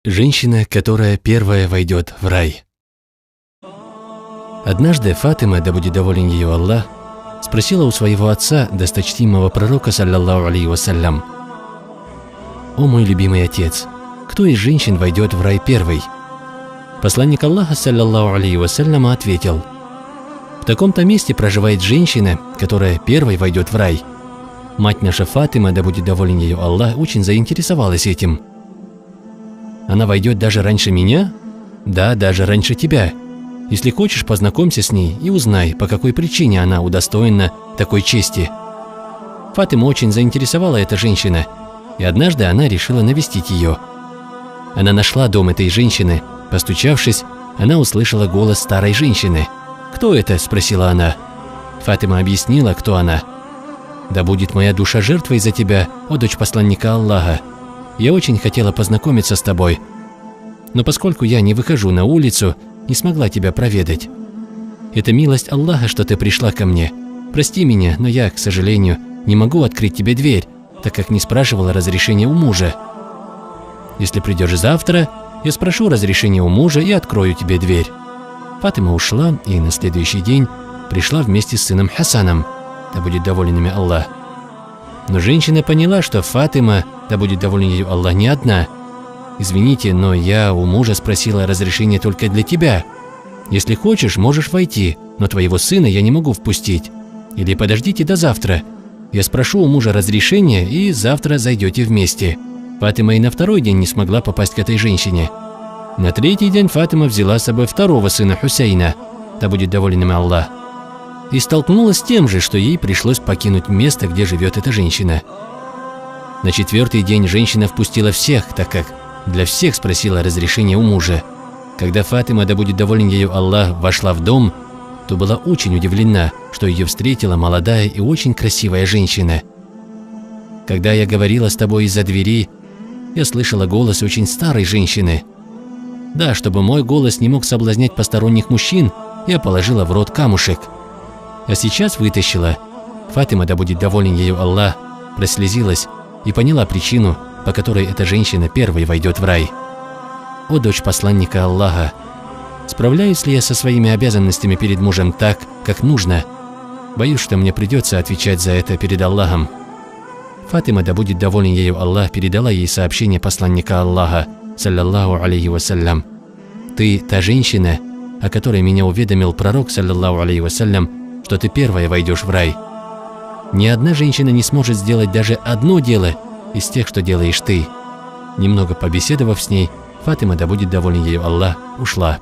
Женщина, которая первая войдет в рай. Однажды Фатима, да будет доволен ее Аллах, спросила у своего отца, досточтимого пророка, саллаллаху алейхи вассалям: «О мой любимый отец, кто из женщин войдет в рай первый?» Посланник Аллаха, саллаллаху алейхи вассалям, ответил: «В таком-то месте проживает женщина, которая первой войдет в рай». Мать наша Фатима, да будет доволен ее Аллах, очень заинтересовалась этим. «Она войдет даже раньше меня?» «Да, даже раньше тебя. Если хочешь, познакомься с ней и узнай, по какой причине она удостоена такой чести». Фатиму очень заинтересовала эта женщина, и однажды она решила навестить ее. Она нашла дом этой женщины. Постучавшись, она услышала голос старой женщины. «Кто это?» – спросила она. Фатима объяснила, кто она. «Да будет моя душа жертвой за тебя, о дочь посланника Аллаха. Я очень хотела познакомиться с тобой, но поскольку я не выхожу на улицу, не смогла тебя проведать. Это милость Аллаха, что ты пришла ко мне. Прости меня, но я, к сожалению, не могу открыть тебе дверь, так как не спрашивала разрешения у мужа. Если придешь завтра, я спрошу разрешения у мужа и открою тебе дверь». Фатима ушла и на следующий день пришла вместе с сыном Хасаном, да будет доволен ими Аллах. Но женщина поняла, что Фатима, да будет доволен ее Аллах, не одна. «Извините, но я у мужа спросила разрешение только для тебя. Если хочешь, можешь войти, но твоего сына я не могу впустить. Или подождите до завтра. Я спрошу у мужа разрешения, и завтра зайдете вместе». Фатима и на второй день не смогла попасть к этой женщине. На третий день Фатима взяла с собой второго сына Хусейна, да будет доволен ими Аллах, и столкнулась с тем же, что ей пришлось покинуть место, где живет эта женщина. На четвертый день женщина впустила всех, так как для всех спросила разрешения у мужа. Когда Фатима, да будет доволен ею Аллах, вошла в дом, то была очень удивлена, что ее встретила молодая и очень красивая женщина. «Когда я говорила с тобой из-за двери, я слышала голос очень старой женщины. Да, чтобы мой голос не мог соблазнять посторонних мужчин, я положила в рот камушек. А сейчас вытащила». Фатима, да будет доволен ею Аллах, прослезилась и поняла причину, по которой эта женщина первой войдет в рай. «О дочь посланника Аллаха, справляюсь ли я со своими обязанностями перед мужем так, как нужно? Боюсь, что мне придется отвечать за это перед Аллахом». Фатима, да будет доволен ею Аллах, передала ей сообщение посланника Аллаха, саллаллаху алейхи вассалям: «Ты та женщина, о которой меня уведомил пророк, саллаллаху алейхи вассалям, что ты первая войдешь в рай. Ни одна женщина не сможет сделать даже одно дело из тех, что делаешь ты». Немного побеседовав с ней, Фатима, да будет доволен ею Аллах, ушла.